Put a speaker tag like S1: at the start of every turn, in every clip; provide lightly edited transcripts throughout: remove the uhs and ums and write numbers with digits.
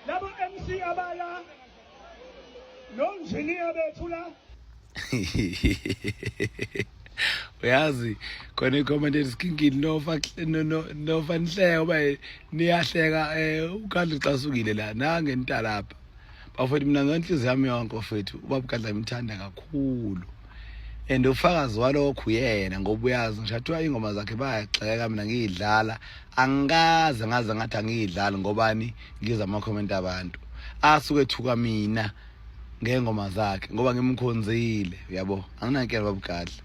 S1: labo MC abaya nonjiniya bethu la
S2: uyazi khona icomment esikinkini nofa nihleka ba niyahleka uKadla uxasukile la nange ntalapha bafethu mina ngenhliziyo yami yonke bafethu ubaba uKadla ngimthanda kakhulu and ufakazi walokho yena ngoba uyazi ngishathiwa ingoma zakhe bayagxeka mina ngiyidlala angikaze ngaze ngathi angiyidlala ngobani ngiza ama comment abantu asuke ethuka mina ngengoma zakhe ngoba ngimkhonzile yabo anginankela baba uKadla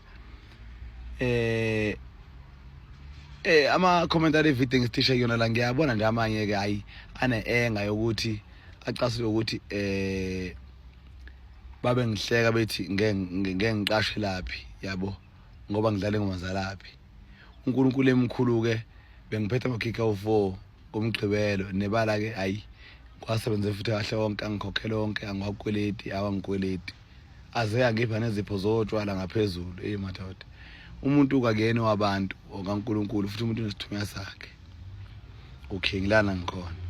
S2: ama commentary video ngisithisha yona la ngiyabona nje amanye ke hayi enga yokuthi acasule ukuthi babe ngihleka bethi ngeke ngiqashe laphi yabo ngoba ngidlala ingoma zalaphi uNkulunkulu emkhulu ke bengiphethe amakhikha u4 ngomgqibelo nebala ke hayi kwasebenze futhi kahle wonke angikhokhela wonke angwakweleti awangikweleti aze angipha nezipho zotshwala ngaphezulu madoda umuntu kakuyena wabantu okaNkulunkulu futhi umuntu unesithunywa sakhe okay ngilana ngikhona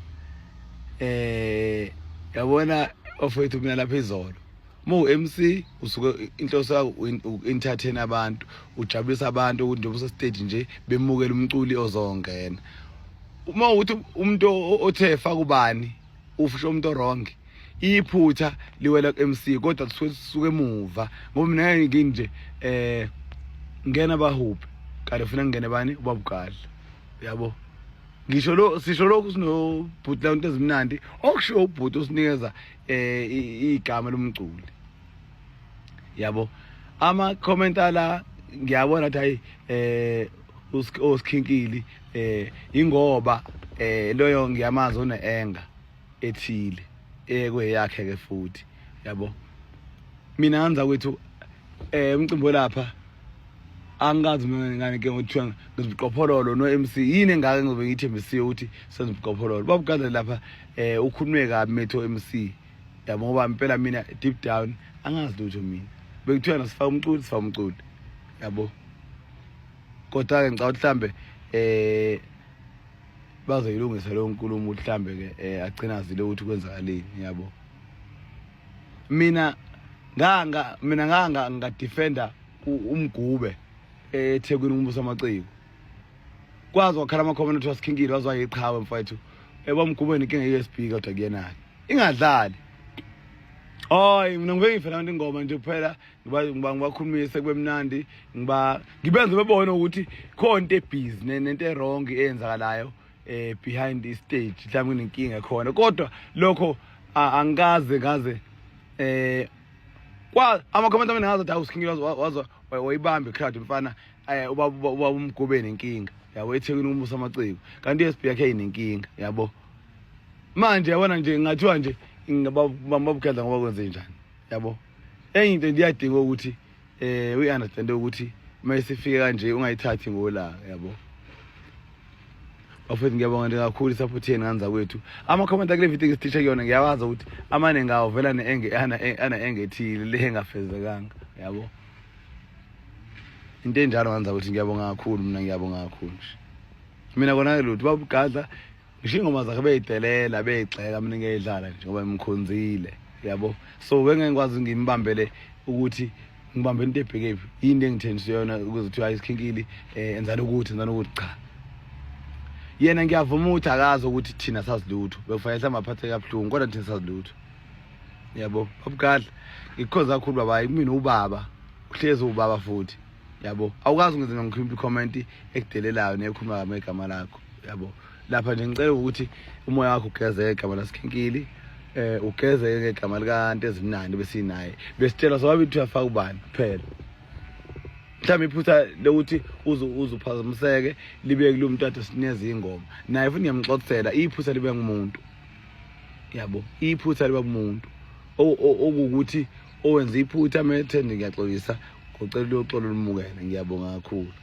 S2: yabona ofethu mina lapha izolo MC usuke inhloso yakho entertain abantu ujabulisa abantu ukuthi nje usa stage nje bemukela umculi ozongena uma uthi umuntu othe faka ubani ufisho umuntu wrong iphutha liwela MC kodwa suke emuva ngoba mina nginje ngena bahuphi kade ufuna ngene bani ubaba uKadla yabo ngisho sisho lokhu sino bhutla into ezimnandi okusho ubhuti usinikeza igama lomculi yabo ama commenta la ngiyabona ukuthi hayi usikhinkili ingoba loyo ngiyamazi uneenga ethile kweyakhe ke futhi yabo mina nganza kwethu umcimbo lapha angazi mina ngane ke ngothiwa ngiziqophololo no MC yini engake ngizobe ngithembisiwe ukuthi senze iqophololo baba uKadla lapha ukhulume kabi metho MC yabo ngoba impela mina deep down angazi lutho mina bekuthiwa nasifaka umculi yabo kodwa ke ngicabanga mhlambe bazoyilungisa lo nkulumo mhlambe ke agcina azile ukuthi kwenzakaleni yabo mina nganga ngadefender umgube eThekwini umbuso amaciko kwazi wakhala ama comment ukuthi wasikhinkile wazwa yiqhawe mfowethu bamgubeni inkinga yeSP kodwa kuyena ingadlali hayi mina ngeke ngifela ingoma nje kuphela ngibakhulumise kubemnandi ngibenze bebone ukuthi khona into ebusy nento errong eyenzakalayo behind the stage mhlawumbe kunenkinga khona kodwa lokho angikaze ngaze kwa ama comment amene ngazi ukuthi usikhinkile wazwa wayibambe crowd mfana ubaba umgubeni inkinga yabo eThekwini umbuso amaciko kanti iSP yakhe inenkinga yabo manje yabona nje ngathiwa nje ngababa uKadla ngoba kwenze njani yabo enye into ndiyadinga ukuthi we understand ukuthi mayisifike kanje ungayithathi ngolaka yabo bafethu ngiyabonga nje kakhulu support yenu nganza kwethu ama comment akule video ngisithisha kuyona ngiyawazi ukuthi amane ngawo vela ana engethile le engafezekanga yabo into enjalo nganza ukuthi ngiyabonga kakhulu mina ngiyabonga kakhulu mina kona lutho baba uKadla ngisho ingoma zakhe beyidelela beyigxeka mina ngiyidlala nje ngoba ngimkhonzile yabo so ngeke ngikwazi ngimbambele ukuthi ngibambe into ebheke yini engithenjiswe yona ukuze kuthiwa isikhinkili enzana ukuthi cha yena ngiyavuma ukuthi akazi ukuthi thina sazilutho bekufanele samaphathe kabuhlungu kodwa thina sazilutho yabo baba uKadla ngikhoza kakhulu baba mina ubaba uhlezi ubaba futhi yabo awukazi ngize ngikhiphe comment ekudelelayo nekhuluma ngamagama lakho yabo lapha nje ngicela ukuthi umoya wakho ugezeke igama lasikhinkili ugezeke ngegama likaNtu ezimnandi besinaye besitela sobabithi uyafaka ubani kuphela mhlawumbe iphutha lokuthi uzuphazamiseke libe kulo muntu ade sineze ingoma naye futhi ngiyamxoxela iphutha libe ngumuntu yabo iphutha libe kumuntu okuthi owenza iphutha methe ngiyaxolisa ngicela uyoxola lumukele ngiyabonga kakhulu